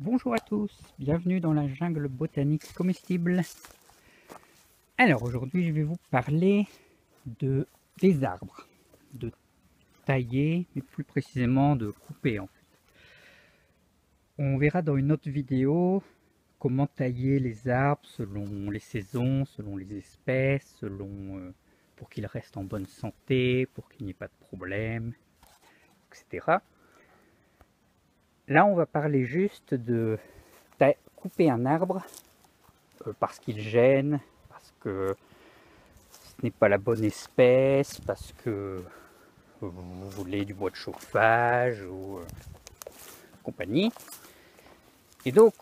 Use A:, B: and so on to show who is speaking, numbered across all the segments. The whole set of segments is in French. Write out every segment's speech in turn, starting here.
A: Bonjour à tous, bienvenue dans la jungle botanique comestible. Alors aujourd'hui je vais vous parler des arbres, de tailler, mais plus précisément de couper en fait. On verra dans une autre vidéo comment tailler les arbres selon les saisons, selon les espèces, pour qu'ils restent en bonne santé, pour qu'il n'y ait pas de problème, etc. Là on va parler juste de couper un arbre parce qu'il gêne, parce que ce n'est pas la bonne espèce, parce que vous voulez du bois de chauffage ou compagnie. Et donc,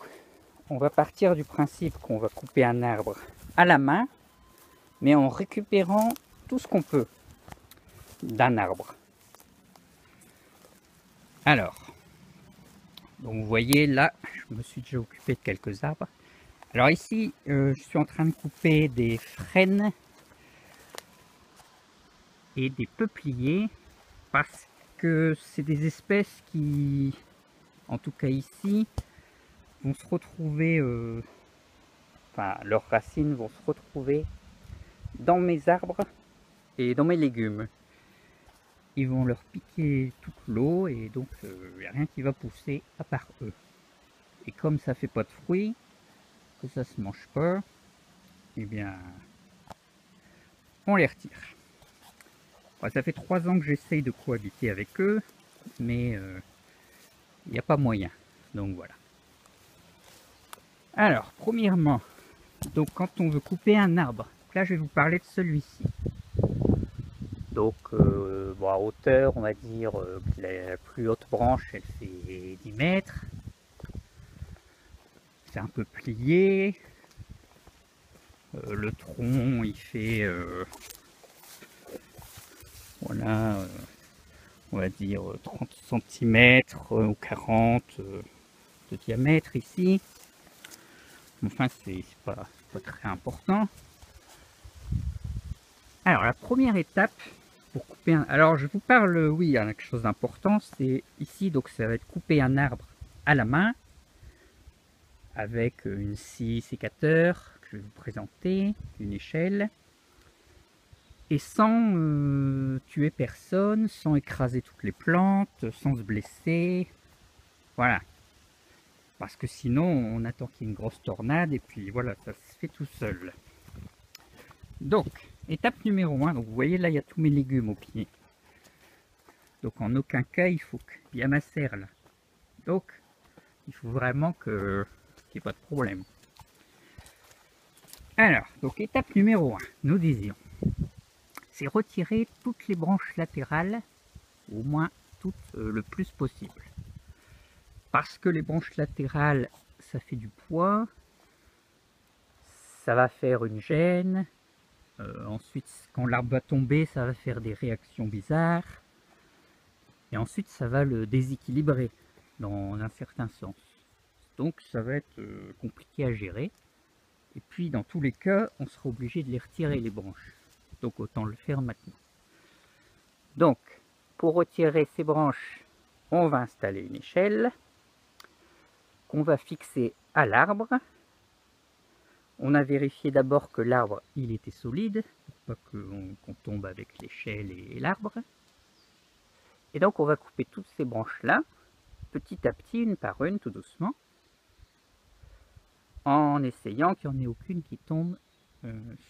A: on va partir du principe qu'on va couper un arbre à la main, mais en récupérant tout ce qu'on peut d'un arbre. Alors, donc vous voyez là, je me suis déjà occupé de quelques arbres. Alors ici, je suis en train de couper des frênes et des peupliers parce que c'est des espèces qui, en tout cas ici, vont se retrouver, enfin leurs racines vont se retrouver dans mes arbres et dans mes légumes. Ils vont leur piquer toute l'eau et donc il n'y a rien qui va pousser à part eux. Et comme ça fait pas de fruits, que ça se mange pas, eh bien on les retire. Bon, ça fait 3 ans que j'essaye de cohabiter avec eux, mais il n'y a pas moyen. Donc voilà. Alors, premièrement, donc quand on veut couper un arbre, là je vais vous parler de celui-ci. Donc bon, à hauteur, on va dire que la plus haute branche, elle fait 10 mètres. C'est un peu plié. Le tronc, il fait, voilà, on va dire 30 cm ou 40 de diamètre ici. Enfin, c'est pas très important. Alors, la première étape pour couper un... Alors, je vous parle, oui, il y a quelque chose d'important, c'est ici, donc ça va être couper un arbre à la main avec une scie sécateur que je vais vous présenter, une échelle, et sans tuer personne, sans écraser toutes les plantes, sans se blesser, voilà. Parce que sinon, on attend qu'il y ait une grosse tornade, et puis voilà, ça se fait tout seul. Donc, étape numéro 1, donc vous voyez là, il y a tous mes légumes au pied. Donc en aucun cas, il faut qu'il y ait ma serre là. Donc, il faut vraiment qu'il n'y ait pas de problème. Alors, donc étape numéro 1, nous disions, c'est retirer toutes les branches latérales, au moins toutes le plus possible. Parce que les branches latérales, ça fait du poids, ça va faire une gêne, ensuite quand l'arbre va tomber, ça va faire des réactions bizarres, et ensuite ça va le déséquilibrer dans un certain sens. Donc ça va être compliqué à gérer. Et puis dans tous les cas, on sera obligé de les retirer les branches. Donc autant le faire maintenant. Donc pour retirer ces branches, on va installer une échelle qu'on va fixer à l'arbre. On a vérifié d'abord que l'arbre il était solide, pour pas qu'on tombe avec l'échelle et l'arbre. Et donc on va couper toutes ces branches là, petit à petit, une par une, tout doucement, en essayant qu'il n'y en ait aucune qui tombe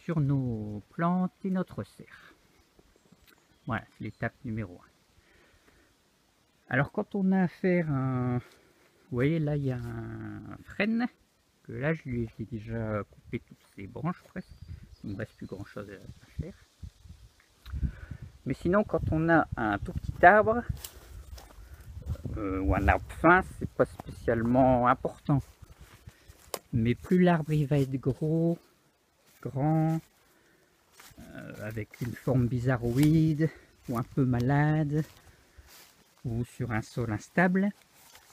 A: sur nos plantes et notre serre. Voilà, c'est l'étape numéro 1. Alors quand on a affaire à vous voyez là il y a un frêne, que là j'ai déjà coupé toutes ces branches presque, il ne me reste plus grand chose à faire. Mais sinon quand on a un tout petit arbre, ou un arbre fin, c'est pas spécialement important. Mais plus l'arbre il va être gros, grand, avec une forme bizarroïde, ou un peu malade, ou sur un sol instable,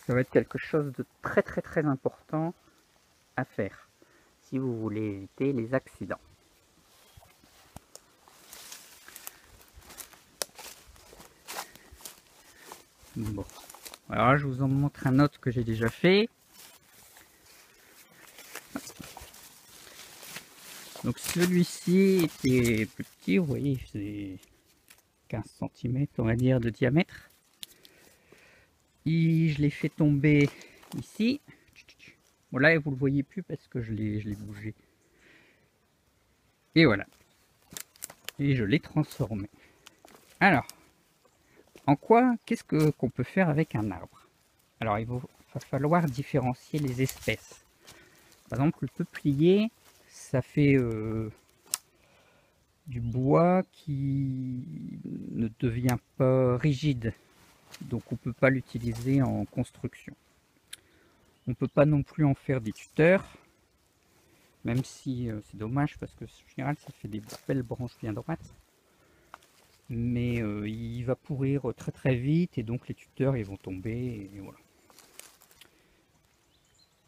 A: ça va être quelque chose de très important à faire si vous voulez éviter les accidents. Bon, alors je vous en montre un autre que j'ai déjà fait. Donc celui-ci était plus petit, vous voyez, c'est 15 cm on va dire de diamètre. Et je l'ai fait tomber ici. Bon là vous le voyez plus parce que je l'ai bougé. Et voilà. Et je l'ai transformé. Alors, en quoi, qu'est-ce qu'on peut faire avec un arbre? Alors il va falloir différencier les espèces. Par exemple le peuplier, ça fait du bois qui ne devient pas rigide. Donc on ne peut pas l'utiliser en construction. On ne peut pas non plus en faire des tuteurs, même si c'est dommage parce que en général ça fait des belles branches bien droites. Mais il va pourrir très très vite et donc les tuteurs ils vont tomber et voilà.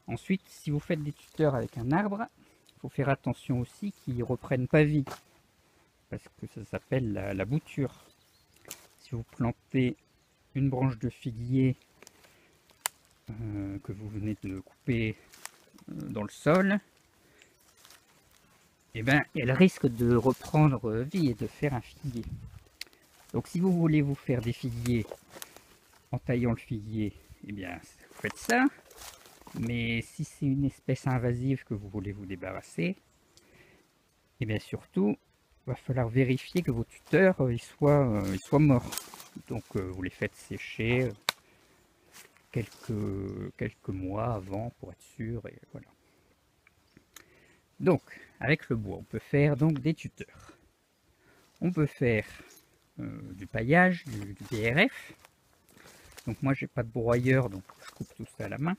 A: Ensuite, si vous faites des tuteurs avec un arbre, il faut faire attention aussi qu'ils ne reprennent pas vie, parce que ça s'appelle la bouture. Si vous plantez une branche de figuier que vous venez de couper dans le sol, eh ben, elle risque de reprendre vie et de faire un figuier. Donc si vous voulez vous faire des figuiers en taillant le figuier, eh bien vous faites ça. Mais si c'est une espèce invasive que vous voulez vous débarrasser, et bien surtout, il va falloir vérifier que vos tuteurs ils soient morts. Donc vous les faites sécher quelques mois avant pour être sûr. Et voilà. Donc avec le bois, on peut faire donc des tuteurs. On peut faire du paillage, du BRF. Donc moi j'ai pas de broyeur, donc je coupe tout ça à la main.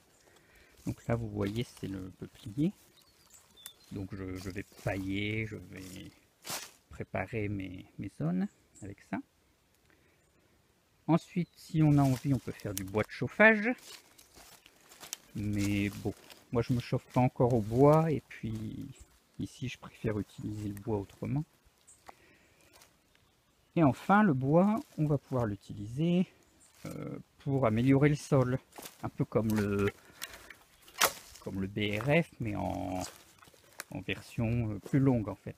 A: Donc là vous voyez c'est le peuplier. Donc je vais pailler, je vais préparer mes zones avec ça. Ensuite, si on a envie, on peut faire du bois de chauffage. Mais bon, moi je me chauffe pas encore au bois et puis ici je préfère utiliser le bois autrement. Et enfin, le bois, on va pouvoir l'utiliser pour améliorer le sol. Un peu comme le BRF, mais en version plus longue en fait.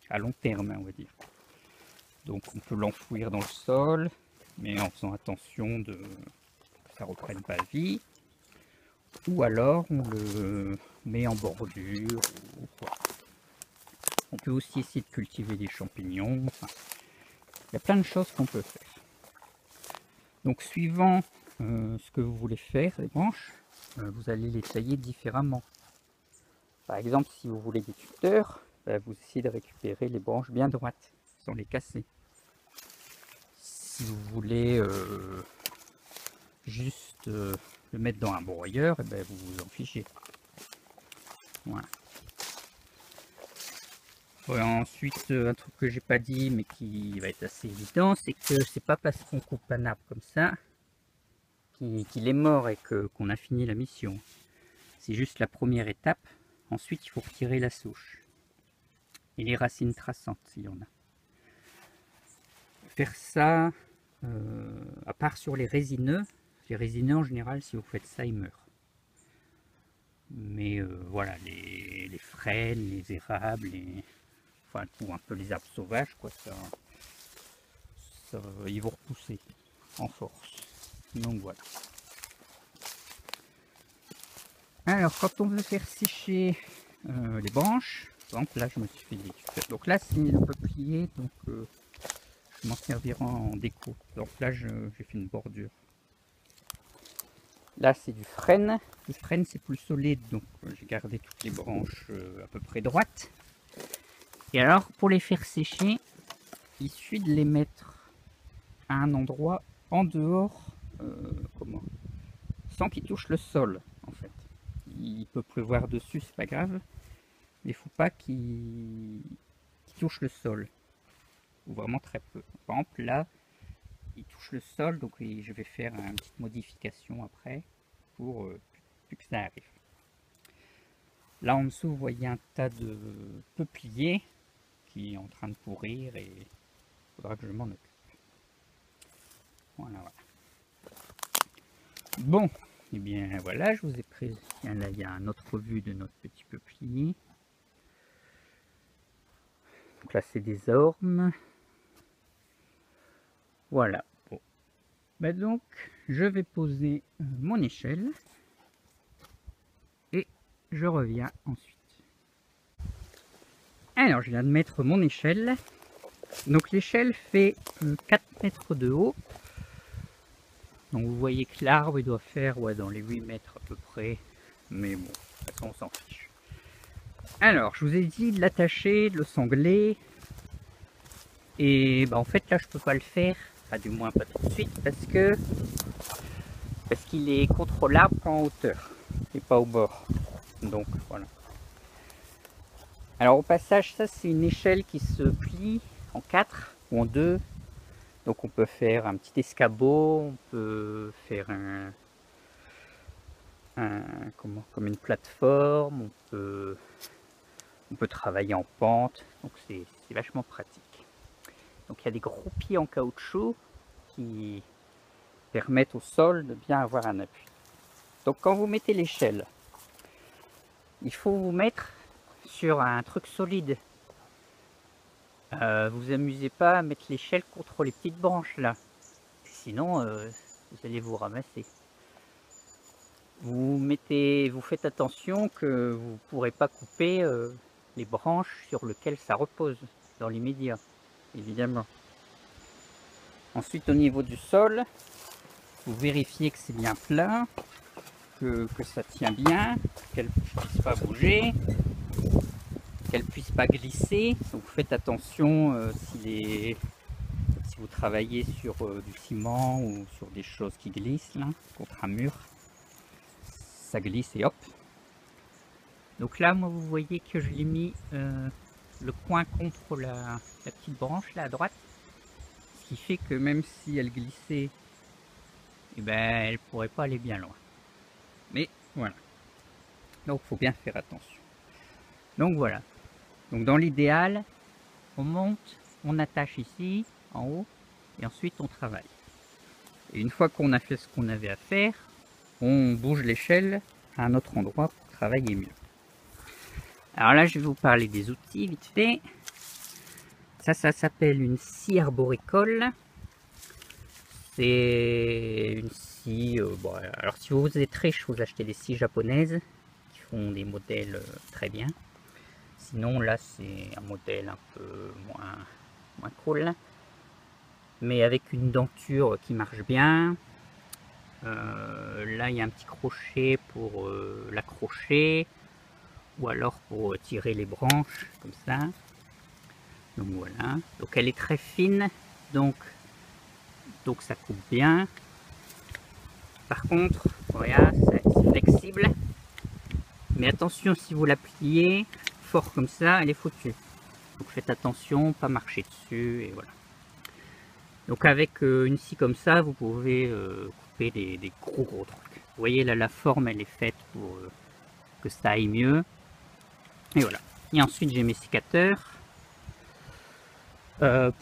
A: À long terme, on va dire. Donc on peut l'enfouir dans le sol, mais en faisant attention que ça ne reprenne pas vie. Ou alors on le met en bordure. On peut aussi essayer de cultiver des champignons. Enfin, il y a plein de choses qu'on peut faire. Donc suivant ce que vous voulez faire, les branches, vous allez les tailler différemment. Par exemple, si vous voulez des tuteurs, vous essayez de récupérer les branches bien droites, sans les casser. Si vous voulez juste le mettre dans un broyeur, et ben vous vous en fichez. Voilà. Ouais, ensuite, un truc que j'ai pas dit, mais qui va être assez évident, c'est que c'est pas parce qu'on coupe un arbre comme ça qu'il est mort et qu'on a fini la mission. C'est juste la première étape. Ensuite, il faut retirer la souche et les racines traçantes, s'il y en a. Faire ça, à part sur les résineux en général, si vous faites ça, ils meurent. Mais voilà, les frênes, les érables, enfin tout, un peu les arbres sauvages, quoi, ils vont repousser en force. Donc voilà. Alors quand on veut faire sécher les branches, par exemple là je me suis fait des tuteurs. Donc là c'est le peuplier, donc je m'en servirai en déco. Donc là j'ai fait une bordure. Là c'est du frêne. Le frêne c'est plus solide, donc j'ai gardé toutes les branches à peu près droites. Et alors pour les faire sécher, il suffit de les mettre à un endroit en dehors, sans qu'ils touchent le sol en fait. Il peut pleuvoir dessus, c'est pas grave, mais il faut pas qu'il touche le sol, ou vraiment très peu. Par exemple là, il touche le sol, donc je vais faire une petite modification après pour plus que ça arrive. Là en dessous, vous voyez un tas de peupliers qui est en train de pourrir et il faudra que je m'en occupe. Voilà, voilà. Bon, et bien voilà, je vous ai pris. Là, il y a une autre vue de notre petit peuplier. Donc là c'est des ormes. Voilà. Bon. Ben donc je vais poser mon échelle et je reviens ensuite. Alors je viens de mettre mon échelle. Donc l'échelle fait 4 mètres de haut. Donc vous voyez que l'arbre il doit faire dans les 8 mètres à peu près. Mais bon, de toute façon on s'en fiche. Alors je vous ai dit de l'attacher, de le sangler. Et en fait là je peux pas le faire. Enfin du moins pas tout de suite parce qu'il est contre l'arbre en hauteur et pas au bord. Donc voilà. Alors au passage ça c'est une échelle qui se plie en 4 ou en 2. Donc on peut faire un petit escabeau, on peut faire comme une plateforme, on peut travailler en pente, donc c'est vachement pratique. Donc il y a des gros pieds en caoutchouc qui permettent au sol de bien avoir un appui. Donc quand vous mettez l'échelle, il faut vous mettre sur un truc solide. Vous amusez pas à mettre l'échelle contre les petites branches là, sinon vous allez vous ramasser. Vous faites attention que vous ne pourrez pas couper les branches sur lesquelles ça repose dans l'immédiat, évidemment. Ensuite au niveau du sol, vous vérifiez que c'est bien plat, que ça tient bien, qu'elle ne puisse pas bouger, qu'elle puisse pas glisser. Donc vous faites attention si vous travaillez sur du ciment ou sur des choses qui glissent là, contre un mur, ça glisse et hop. Donc là moi vous voyez que je l'ai mis le coin contre la petite branche là à droite, ce qui fait que même si elle glissait, elle pourrait pas aller bien loin. Mais voilà, donc faut bien faire attention. Donc voilà. Donc dans l'idéal, on monte, on attache ici, en haut, et ensuite on travaille. Et une fois qu'on a fait ce qu'on avait à faire, on bouge l'échelle à un autre endroit pour travailler mieux. Alors là, je vais vous parler des outils vite fait. Ça s'appelle une scie arboricole. C'est une scie... alors si vous êtes riche, vous achetez des scies japonaises qui font des modèles très bien. Sinon là c'est un modèle un peu moins cool, mais avec une denture qui marche bien. Là il y a un petit crochet pour l'accrocher, ou alors pour tirer les branches comme ça. Donc voilà, donc elle est très fine, donc ça coupe bien. Par contre voilà, c'est flexible, mais attention, si vous la pliez fort comme ça, elle est foutue. Donc faites attention, pas marcher dessus, et voilà. Donc avec une scie comme ça, vous pouvez couper des gros trucs. Vous voyez là, la forme elle est faite pour que ça aille mieux. Et voilà. Et ensuite j'ai mes sécateurs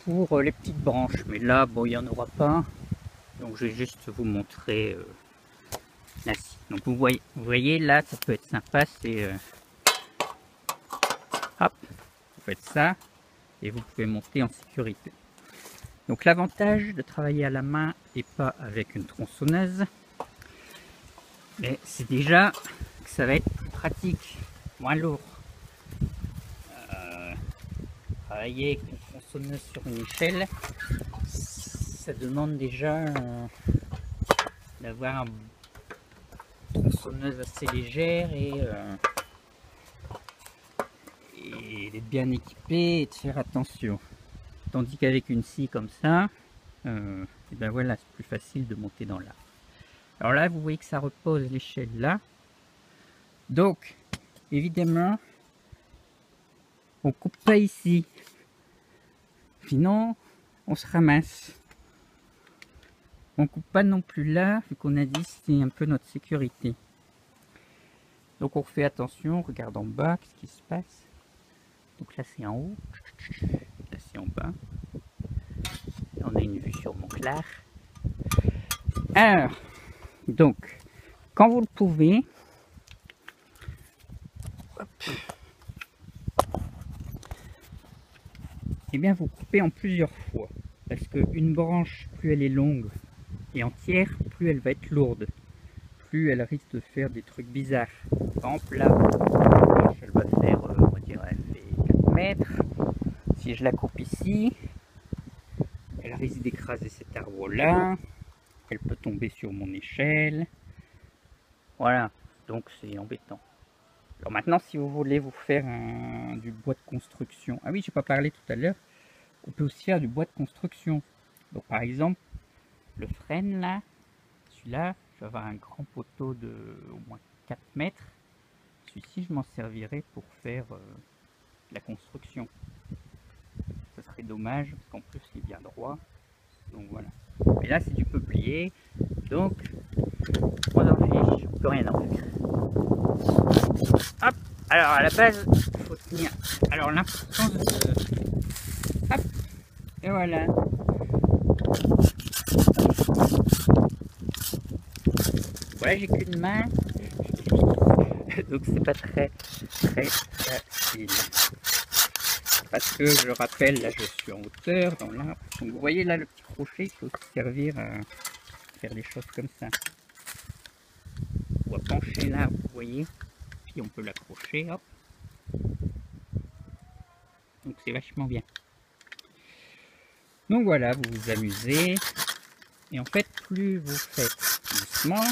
A: pour les petites branches. Mais là, bon, il n'y en aura pas. Donc je vais juste vous montrer la scie. Donc vous voyez là, ça peut être sympa, c'est hop, vous faites ça et vous pouvez monter en sécurité. Donc l'avantage de travailler à la main et pas avec une tronçonneuse, c'est déjà que ça va être plus pratique, moins lourd. Travailler avec une tronçonneuse sur une échelle, ça demande déjà d'avoir une tronçonneuse assez légère et d'être bien équipé et de faire attention. Tandis qu'avec une scie comme ça, et ben voilà, c'est plus facile de monter dans l'arbre. Alors là, vous voyez que ça repose l'échelle là. Donc, évidemment, on coupe pas ici. Sinon, on se ramasse. On coupe pas non plus là, vu qu'on a dit c'est un peu notre sécurité. Donc on fait attention, on regarde en bas, qu'est-ce qui se passe. Donc là c'est en haut, là c'est en bas. Là, on a une vue sur Montclar. Alors, donc, quand vous le pouvez, hop, eh bien vous coupez en plusieurs fois. Parce qu'une branche, plus elle est longue et entière, plus elle va être lourde. Plus elle risque de faire des trucs bizarres. Par exemple là, la branche elle va faire, on va dire, elle fait 4 mètres. Si je la coupe ici, elle risque d'écraser cet arbre là. Elle peut tomber sur mon échelle. Voilà, donc c'est embêtant. Alors maintenant, si vous voulez vous faire du bois de construction, ah oui, j'ai pas parlé tout à l'heure, on peut aussi faire du bois de construction. Donc par exemple, le frêne là, celui-là, je vais avoir un grand poteau de au moins 4 mètres. Celui-ci, je m'en servirai pour faire la construction. Ce serait dommage, parce qu'en plus, il est bien droit. Donc voilà. Mais là, c'est du peuplier, donc on en fiche, on peut rien en faire. Hop, alors à la base, il faut tenir. Alors l'importance de... Hop, et voilà. Voilà, j'ai qu'une main, donc c'est pas très facile. Parce que je rappelle, là je suis en hauteur dans l'arbre. Donc vous voyez là le petit crochet, il peut aussi servir à faire des choses comme ça. On va pencher l'arbre, vous voyez, puis on peut l'accrocher, hop. Donc c'est vachement bien. Donc voilà, vous vous amusez. Et en fait, plus vous faites doucement,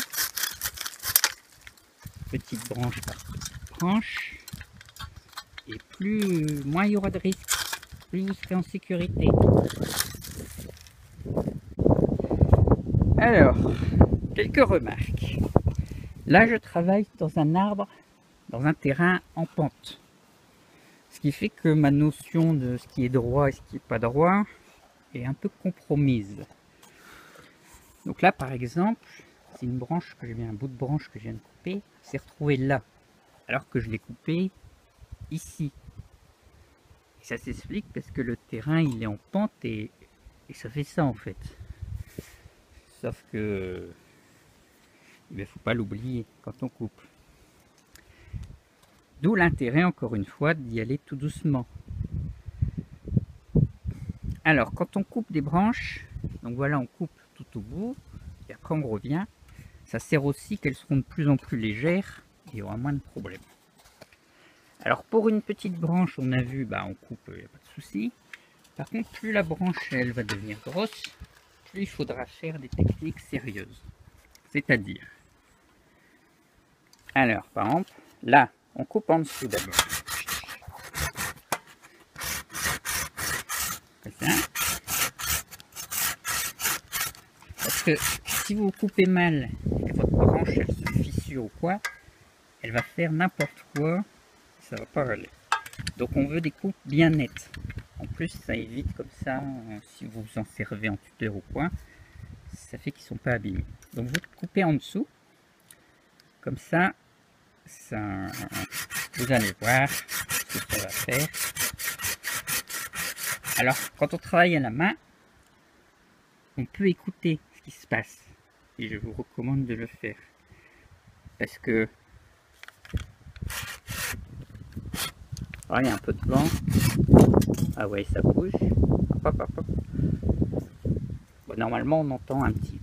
A: petite branche par petite branche, et plus moins il y aura de risques, plus vous serez en sécurité. Alors, quelques remarques. Là, je travaille dans un arbre, dans un terrain en pente. Ce qui fait que ma notion de ce qui est droit et ce qui n'est pas droit est un peu compromise. Donc là, par exemple, c'est une branche que je viens, un bout de branche que je viens de couper, s'est retrouvé là, alors que je l'ai coupé ici. Et ça s'explique parce que le terrain, il est en pente et ça fait ça en fait. Sauf que il ne faut pas l'oublier quand on coupe. D'où l'intérêt, encore une fois, d'y aller tout doucement. Alors, quand on coupe des branches, donc voilà, on coupe tout au bout, et après on revient. Ça sert aussi qu'elles seront de plus en plus légères et il y aura moins de problèmes. Alors, pour une petite branche, on a vu, bah, on coupe, il n'y a pas de souci. Par contre, plus la branche, elle va devenir grosse, plus il faudra faire des techniques sérieuses. C'est-à-dire, alors, par exemple, là, on coupe en dessous d'abord. Comme ça. Parce que si vous coupez mal et que votre branche elle se fissure ou quoi, elle va faire n'importe quoi, ça va pas aller. Donc on veut des coupes bien nettes. En plus, ça évite comme ça, si vous vous en servez en tuteur ou quoi, ça fait qu'ils ne sont pas abîmés. Donc vous coupez en dessous, comme ça, vous allez voir ce que ça va faire. Alors, quand on travaille à la main, on peut écouter ce qui se passe. Et je vous recommande de le faire. Parce que... Ah, il y a un peu de vent. Ah ouais, ça bouge. Hop, hop, hop. Bon, normalement, on entend un petit...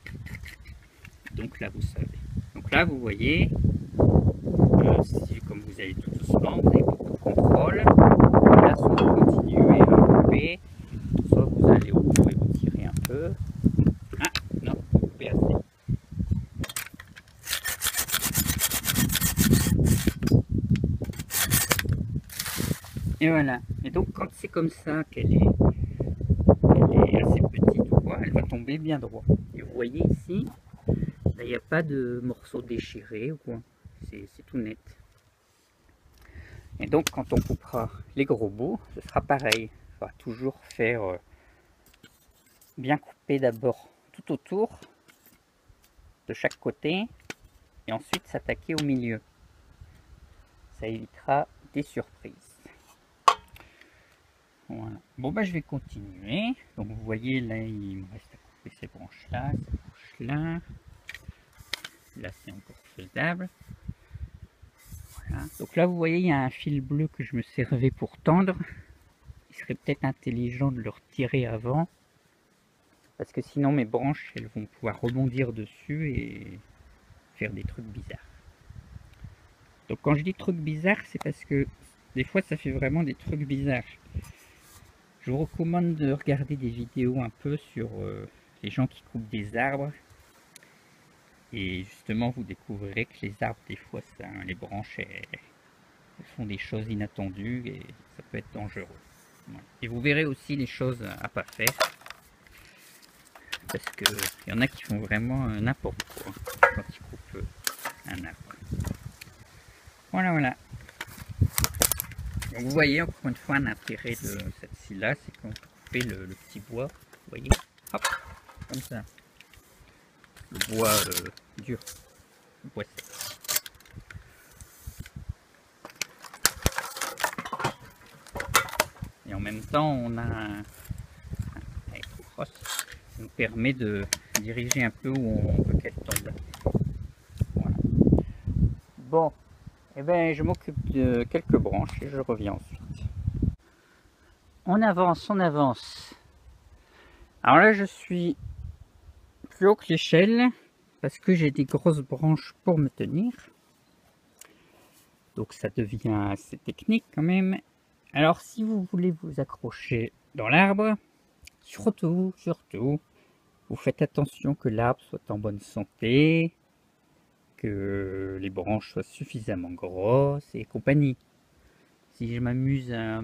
A: Donc là, vous savez. Donc là, vous voyez... si, comme vous allez tout doucement, vous avez beaucoup de contrôle. Là, soit vous continuez à couper, soit vous allez au bout et vous tirez un peu. Ah, non, vous coupez assez. Et voilà. Et donc, quand c'est comme ça qu'elle est assez petite ou quoi, elle va tomber bien droit. Et vous voyez ici, il n'y a pas de morceaux déchirés ou quoi. C'est tout net. Et donc, quand on coupera les gros bouts, ce sera pareil. Il faudra toujours faire bien couper d'abord tout autour, de chaque côté, et ensuite s'attaquer au milieu. Ça évitera des surprises. Voilà. Bon, bah, je vais continuer. Donc, vous voyez, là, il me reste à couper ces branches-là, ces branches-là. Là, c'est encore faisable. Voilà. Donc là, vous voyez, il y a un fil bleu que je me servais pour tendre. il serait peut-être intelligent de le retirer avant, parce que sinon mes branches elles vont pouvoir rebondir dessus et faire des trucs bizarres. Donc quand je dis trucs bizarres, c'est parce que des fois ça fait vraiment des trucs bizarres. Je vous recommande de regarder des vidéos un peu sur les gens qui coupent des arbres. Et justement, vous découvrirez que les arbres, des fois, les branches, elles font des choses inattendues et ça peut être dangereux. Voilà. Et vous verrez aussi les choses à pas faire. Parce qu'il y en a qui font vraiment n'importe quoi quand ils coupent un arbre. Voilà, voilà. Donc vous voyez encore une fois l'intérêt de cette scie-là, c'est qu'on peut couper le petit bois. Vous voyez, hop, comme ça. Le bois dur, le bois sec. Et en même temps, on a un électrocross qui nous permet de diriger un peu où on veut qu'elle tombe. Voilà. Bon, eh ben, je m'occupe de quelques branches et je reviens ensuite. On avance, on avance. Alors là, je suis plus haut que l'échelle parce que j'ai des grosses branches pour me tenir. Donc ça devient assez technique quand même. Alors si vous voulez vous accrocher dans l'arbre, surtout, vous faites attention que l'arbre soit en bonne santé, que les branches soient suffisamment grosses et compagnie. Si je m'amuse à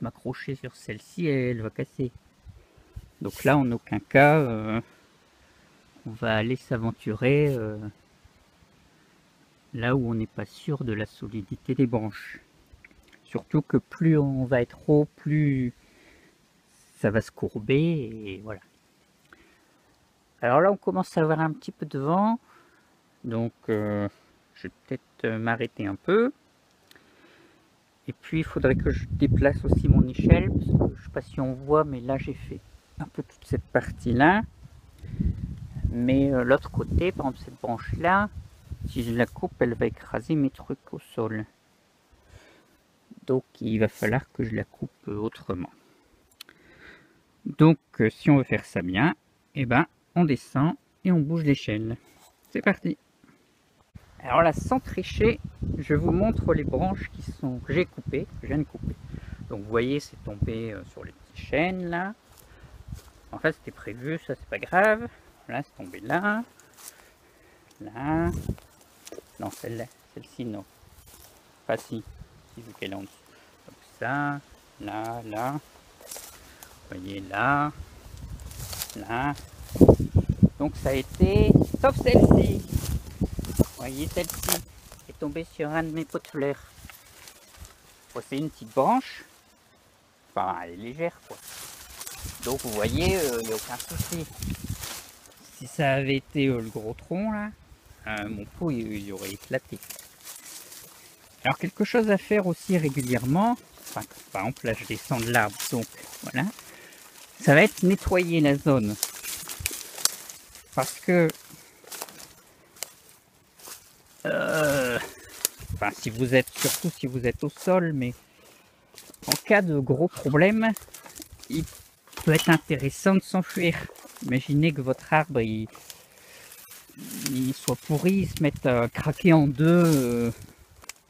A: m'accrocher sur celle-ci, elle va casser. Donc là, en aucun cas, on va aller s'aventurer là où on n'est pas sûr de la solidité des branches. Surtout que plus on va être haut, plus ça va se courber et voilà. Alors là, on commence à avoir un petit peu de vent, donc je vais peut-être m'arrêter un peu. Et puis, il faudrait que je déplace aussi mon échelle, parce que je ne sais pas si on voit, mais là, j'ai fait un peu toute cette partie-là. Mais l'autre côté, par exemple, cette branche-là, si je la coupe, elle va écraser mes trucs au sol. Donc, il va falloir que je la coupe autrement. Donc, si on veut faire ça bien, eh ben, on descend et on bouge l'échelle. C'est parti! Alors là, sans tricher, je vous montre les branches que j'ai coupées, que je viens de couper. Donc vous voyez, c'est tombé sur les petits chênes là. En fait, c'était prévu, ça c'est pas grave. Là, c'est tombé là. Là. Non, celle-ci non. Pas si vu qu'elle est en dessous. Donc ça, là, là. Vous voyez là. Là. Donc ça a été, sauf celle-ci. Vous voyez, celle-ci est tombée sur un de mes pots de fleurs. Bon, c'est une petite branche. Enfin, elle est légère, quoi. Donc, vous voyez, il n'y a aucun souci. Si ça avait été le gros tronc, là, mon pot, il aurait éclaté. Alors, quelque chose à faire aussi régulièrement, enfin, par exemple, là, je descends de l'arbre, donc, voilà. Ça va être nettoyer la zone. Parce que enfin, surtout si vous êtes au sol, mais en cas de gros problème, il peut être intéressant de s'enfuir. Imaginez que votre arbre il soit pourri, il se mette à craquer en deux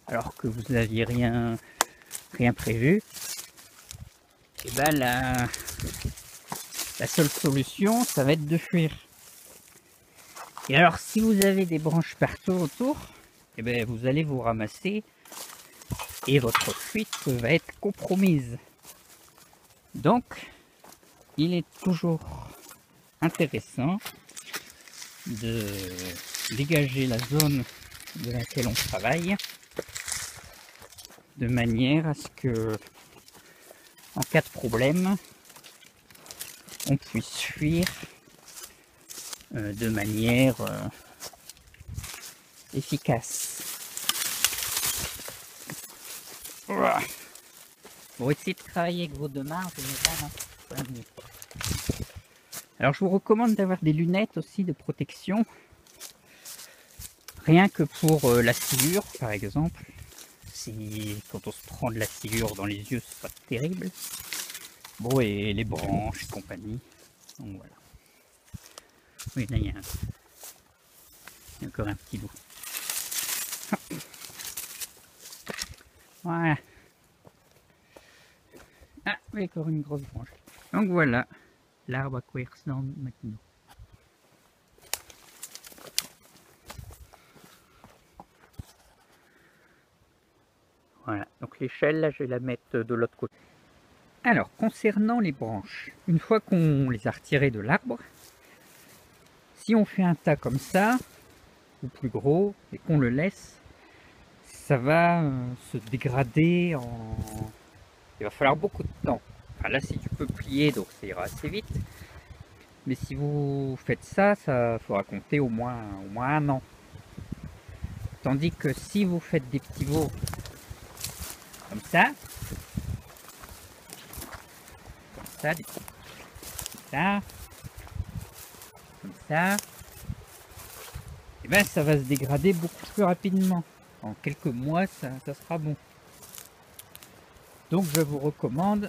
A: alors que vous n'aviez rien prévu. Et ben la seule solution, ça va être de fuir. Et alors, si vous avez des branches partout autour, eh ben, vous allez vous ramasser et votre fuite va être compromise. Donc, il est toujours intéressant de dégager la zone de laquelle on travaille de manière à ce que, en cas de problème, on puisse fuir de manière efficace. Bon, essayez de travailler avec vos deux mains, en général, hein, mieux. Alors, je vous recommande d'avoir des lunettes aussi de protection. Rien que pour la sciure, par exemple. si quand on se prend de la sciure dans les yeux, c'est pas terrible. Bon, et les branches et compagnie. Donc voilà. Oui, là il y a encore un petit bout. Voilà. Ah, oui, encore une grosse branche. Donc voilà l'arbre à quoi il ressemble maintenant. Voilà, donc l'échelle, là, je vais la mettre de l'autre côté. Alors, concernant les branches, une fois qu'on les a retirées de l'arbre, si on fait un tas comme ça, ou plus gros, et qu'on le laisse, ça va se dégrader en... Il va falloir beaucoup de temps. Enfin, là, si tu peux plier, donc ça ira assez vite. Mais si vous faites ça, ça faudra compter au moins 1 an. Tandis que si vous faites des petits veaux comme ça, comme ça, et ben ça va se dégrader beaucoup plus rapidement. En quelques mois, ça sera bon. Donc je vous recommande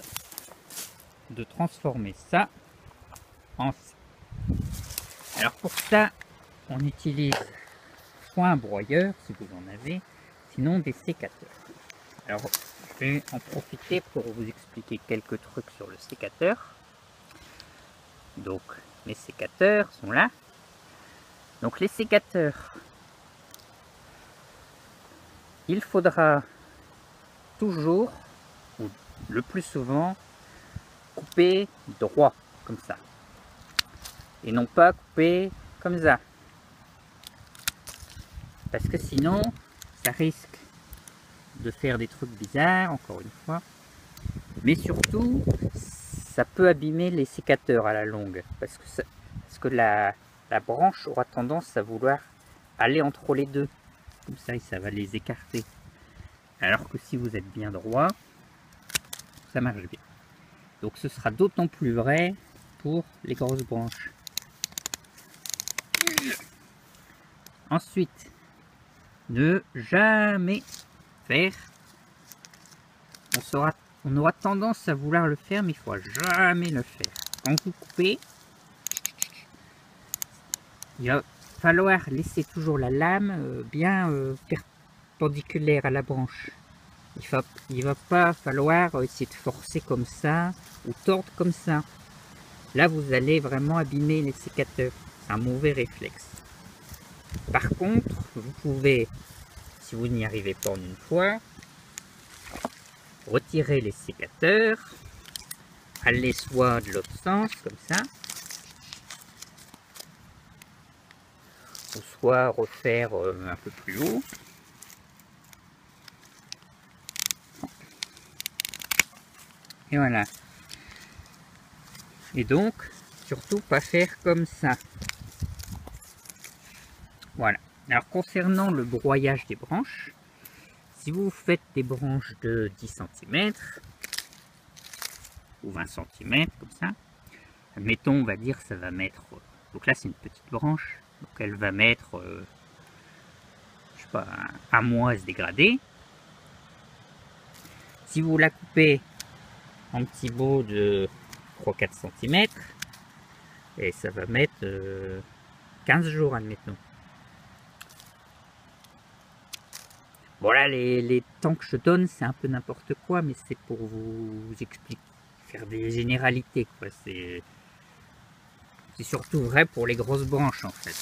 A: de transformer ça en ça. Alors pour ça, on utilise soit un broyeur si vous en avez, sinon des sécateurs. Alors je vais en profiter pour vous expliquer quelques trucs sur le sécateur. Donc les sécateurs sont là. Donc les sécateurs, il faudra toujours, ou le plus souvent, couper droit, comme ça. Et non pas couper comme ça. Parce que sinon, ça risque de faire des trucs bizarres, encore une fois. Mais surtout, ça peut abîmer les sécateurs à la longue. Parce que la branche aura tendance à vouloir aller entre les deux. Comme ça, et ça va les écarter. Alors que si vous êtes bien droit, ça marche bien. Donc ce sera d'autant plus vrai pour les grosses branches. Ensuite, ne jamais faire. On aura tendance à vouloir le faire, mais il ne faut jamais le faire. Quand vous coupez, il va falloir laisser toujours la lame bien perpendiculaire à la branche. Il va pas falloir essayer de forcer comme ça ou tordre comme ça. Là, vous allez vraiment abîmer les sécateurs. C'est un mauvais réflexe. Par contre, vous pouvez, si vous n'y arrivez pas en une fois, retirer les sécateurs, aller soit de l'autre sens, comme ça, ou soit refaire un peu plus haut. Et voilà. Et donc, surtout pas faire comme ça. Voilà. Alors concernant le broyage des branches, si vous faites des branches de 10 cm ou 20 cm, comme ça, admettons, on va dire, ça va mettre... Donc là, c'est une petite branche, donc elle va mettre, je sais pas, un mois à se dégrader. Si vous la coupez en petits bouts de 3-4 cm, et ça va mettre 15 jours, admettons. Bon là, les temps que je donne, c'est un peu n'importe quoi, mais c'est pour vous expliquer, faire des généralités, quoi. C'est surtout vrai pour les grosses branches, en fait.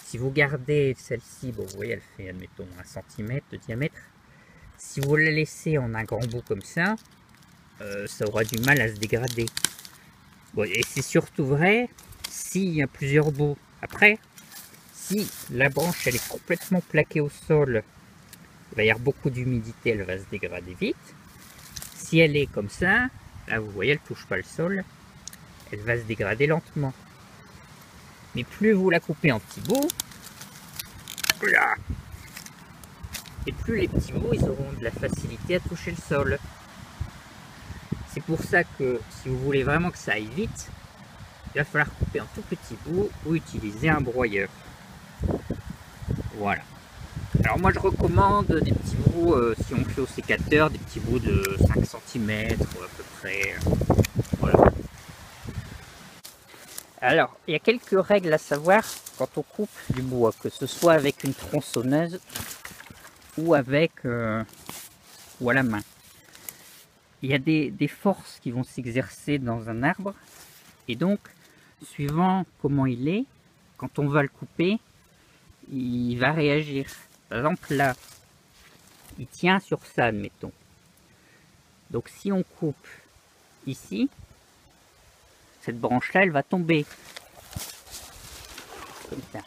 A: Si vous gardez celle-ci, bon, vous voyez, elle fait, admettons, 1 cm de diamètre. Si vous la laissez en un grand bout comme ça, ça aura du mal à se dégrader. Bon, et c'est surtout vrai s'il y a plusieurs bouts. Après, si la branche elle est complètement plaquée au sol, il va y avoir beaucoup d'humidité, elle va se dégrader vite. Si elle est comme ça, là vous voyez, elle ne touche pas le sol, elle va se dégrader lentement. Mais plus vous la coupez en petits bouts, et plus les petits bouts ils auront de la facilité à toucher le sol. C'est pour ça que si vous voulez vraiment que ça aille vite, il va falloir couper en tout petits bouts ou utiliser un broyeur. Voilà. Alors moi je recommande des petits bouts, si on fait au sécateur, des petits bouts de 5 cm à peu près. Voilà. Alors, il y a quelques règles à savoir quand on coupe du bois, que ce soit avec une tronçonneuse ou avec ou à la main. Il y a des forces qui vont s'exercer dans un arbre, et donc, suivant comment il est, quand on va le couper, il va réagir. Par exemple, là, il tient sur ça, admettons. Donc, si on coupe ici, cette branche-là, elle va tomber. Comme ça.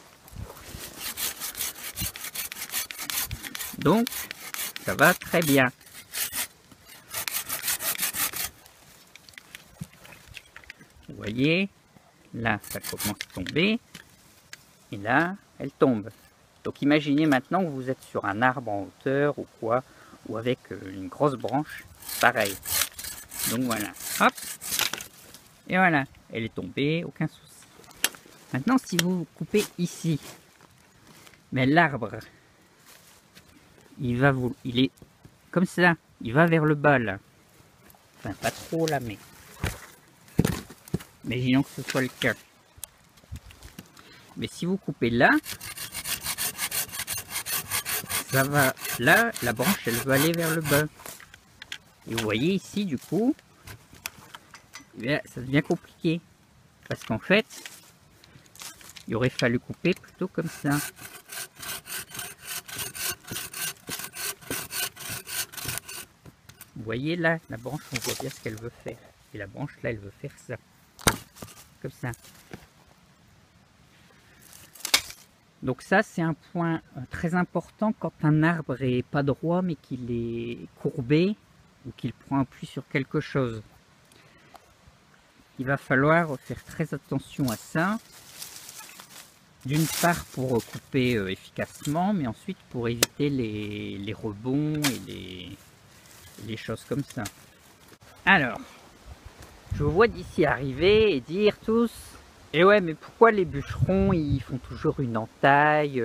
A: Donc, ça va très bien. Vous voyez, là, ça commence à tomber. Et là, elle tombe. Donc imaginez maintenant que vous êtes sur un arbre en hauteur ou quoi, ou avec une grosse branche, pareil. Donc voilà, hop, et voilà, elle est tombée, aucun souci. Maintenant, si vous coupez ici, mais l'arbre, il est comme ça, il va vers le bas là. Enfin, pas trop là, mais imaginons que ce soit le cas. Mais si vous coupez là, ça va, là, la branche, elle va aller vers le bas. Et vous voyez ici, du coup, ça devient compliqué. Parce qu'en fait, il aurait fallu couper plutôt comme ça. Vous voyez là, la branche, on voit bien ce qu'elle veut faire. Et la branche là, elle veut faire ça. Comme ça. Donc ça, c'est un point très important quand un arbre est pas droit, mais qu'il est courbé ou qu'il prend appui sur quelque chose. Il va falloir faire très attention à ça. D'une part pour couper efficacement, mais ensuite pour éviter les rebonds et les choses comme ça. Alors, je vous vois d'ici arriver et dire tous: et ouais, mais pourquoi les bûcherons, ils font toujours une entaille,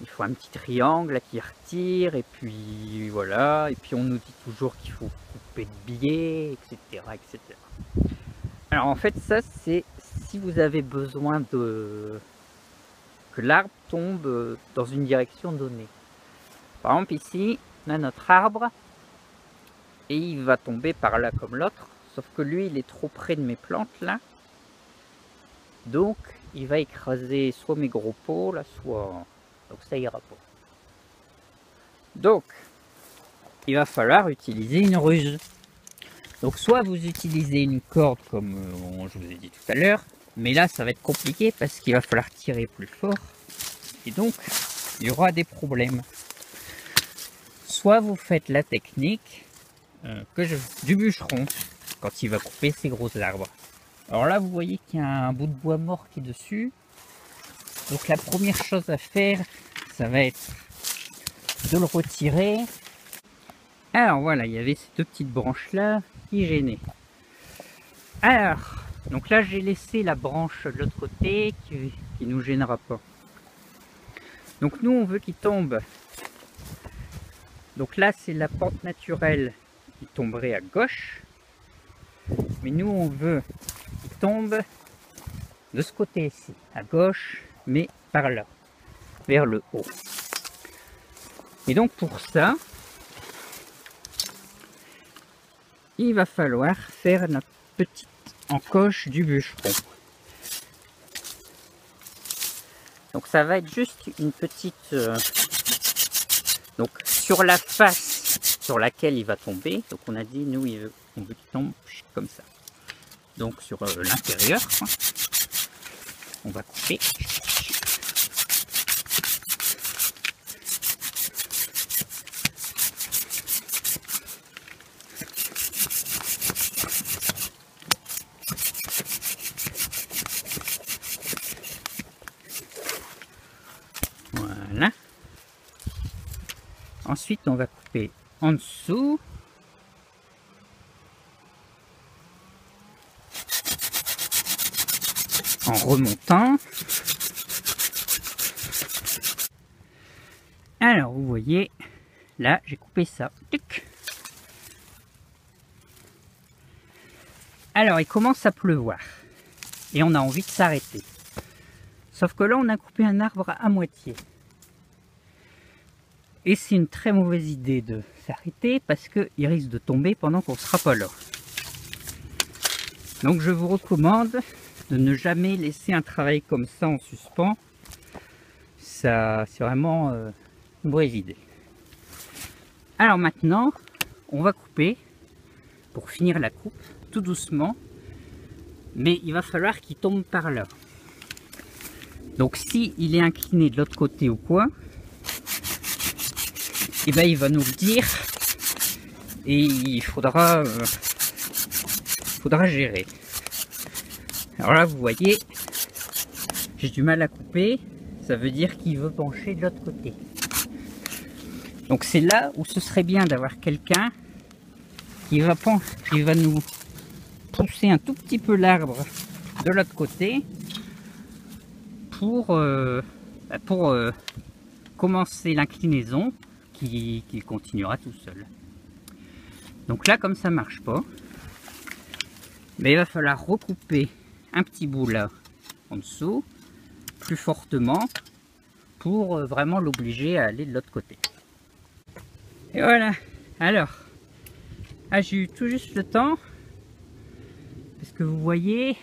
A: il faut un petit triangle là, qui retire, et puis voilà, et puis on nous dit toujours qu'il faut couper de biais, etc., etc. Alors en fait, ça c'est si vous avez besoin que l'arbre tombe dans une direction donnée. Par exemple ici, on a notre arbre, et il va tomber par là comme l'autre, sauf que lui, il est trop près de mes plantes là. Donc, il va écraser soit mes gros pots, là, soit... Donc, ça ira pas. Donc, il va falloir utiliser une ruse. Donc, soit vous utilisez une corde, comme je vous ai dit tout à l'heure, mais là, ça va être compliqué parce qu'il va falloir tirer plus fort. Et donc, il y aura des problèmes. Soit vous faites la technique du bûcheron, quand il va couper ses gros arbres. Alors là, vous voyez qu'il y a un bout de bois mort qui est dessus. Donc la première chose à faire, ça va être de le retirer. Alors voilà, il y avait ces deux petites branches là qui gênaient. Alors, donc là j'ai laissé la branche de l'autre côté qui nous gênera pas. Donc nous on veut qu'il tombe. Donc là c'est la pente naturelle qui tomberait à gauche. Mais nous on veut qu'il tombe de ce côté-ci, à gauche, mais par là, vers le haut. Et donc pour ça, il va falloir faire notre petite encoche du bûcheron. Donc ça va être juste une petite... donc sur la face sur laquelle il va tomber, donc on a dit, nous, on veut qu'il tombe comme ça. Donc sur l'intérieur, on va couper. Voilà. Ensuite, on va couper en dessous. En remontant. Alors vous voyez, là j'ai coupé ça. Tuc. Alors il commence à pleuvoir et on a envie de s'arrêter. Sauf que là on a coupé un arbre à moitié. Et c'est une très mauvaise idée de s'arrêter parce qu'il risque de tomber pendant qu'on ne sera pas là. Donc je vous recommande de ne jamais laisser un travail comme ça en suspens. Ça, c'est vraiment une mauvaise idée. Alors maintenant, on va couper pour finir la coupe tout doucement. Mais il va falloir qu'il tombe par là. Donc si il est incliné de l'autre côté ou quoi, et ben il va nous le dire et il faudra gérer. Alors là vous voyez, j'ai du mal à couper, ça veut dire qu'il veut pencher de l'autre côté. Donc c'est là où ce serait bien d'avoir quelqu'un qui va nous pousser un tout petit peu l'arbre de l'autre côté pour commencer l'inclinaison qui continuera tout seul. Donc là comme ça marche pas, mais il va falloir recouper un petit bout là en dessous plus fortement pour vraiment l'obliger à aller de l'autre côté. Et voilà. Alors j'ai eu tout juste le temps parce que vous voyez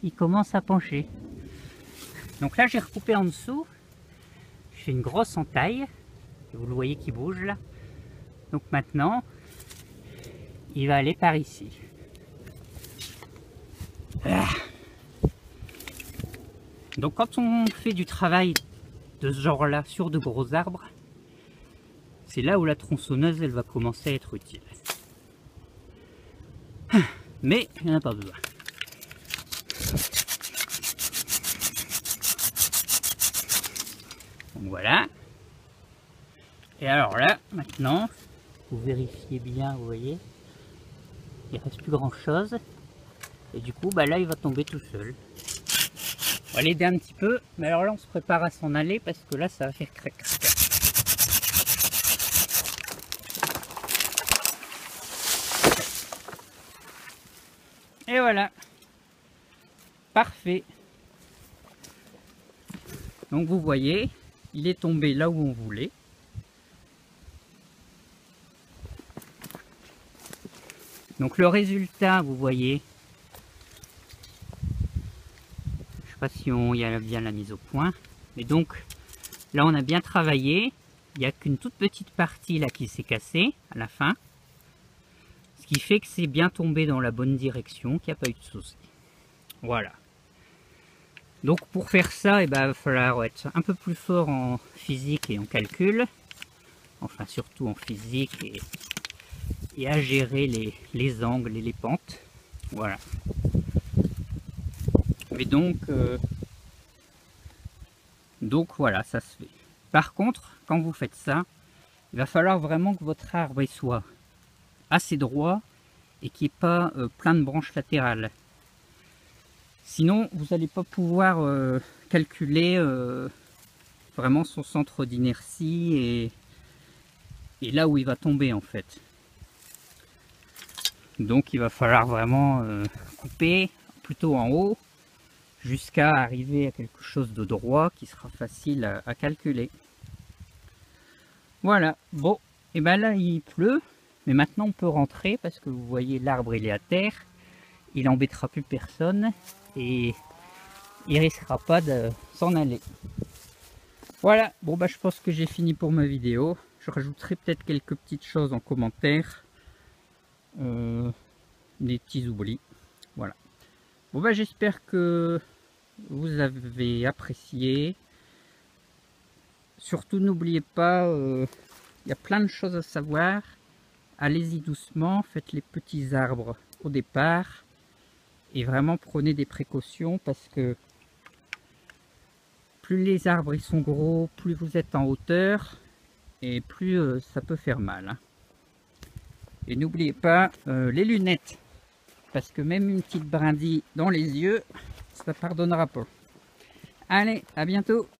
A: il commence à pencher. Donc là j'ai recoupé en dessous, je fais une grosse entaille, vous le voyez qui bouge là. Donc maintenant il va aller par ici. Donc quand on fait du travail de ce genre là sur de gros arbres, c'est là où la tronçonneuse elle va commencer à être utile. Mais il n'y en a pas besoin. Donc voilà. Et alors là, maintenant, vous vérifiez bien, vous voyez, il reste plus grand chose. Et du coup, bah là, il va tomber tout seul. On va l'aider un petit peu, mais alors là, on se prépare à s'en aller parce que là, ça va faire crac crac. Et voilà. Parfait. Donc vous voyez, il est tombé là où on voulait. Donc le résultat, vous voyez, je sais pas si il y a bien la mise au point, mais donc là on a bien travaillé. Il n'y a qu'une toute petite partie là qui s'est cassée à la fin, ce qui fait que c'est bien tombé dans la bonne direction, qu'il n'y a pas eu de souci. Voilà. Donc pour faire ça, il va falloir être un peu plus fort en physique et en calcul, enfin surtout en physique et à gérer les angles et les pentes. Voilà. Mais donc voilà, ça se fait. Par contre, quand vous faites ça, il va falloir vraiment que votre arbre soit assez droit et qu'il n'y ait pas plein de branches latérales. Sinon, vous n'allez pas pouvoir calculer vraiment son centre d'inertie et là où il va tomber en fait. Donc il va falloir vraiment couper plutôt en haut jusqu'à arriver à quelque chose de droit qui sera facile à calculer. Voilà, bon, et ben là il pleut, mais maintenant on peut rentrer parce que vous voyez l'arbre il est à terre, il n'embêtera plus personne et il risquera pas de s'en aller. Voilà, bon bah je pense que j'ai fini pour ma vidéo. Je rajouterai peut-être quelques petites choses en commentaire. Des petits oublis. Voilà. Bon bah j'espère que vous avez apprécié. Surtout n'oubliez pas, il y a plein de choses à savoir. Allez-y doucement, faites les petits arbres au départ. Et vraiment prenez des précautions parce que plus les arbres ils sont gros, plus vous êtes en hauteur et plus ça peut faire mal. Hein. Et n'oubliez pas les lunettes, parce que même une petite brindille dans les yeux, ça pardonnera pas. Allez, à bientôt!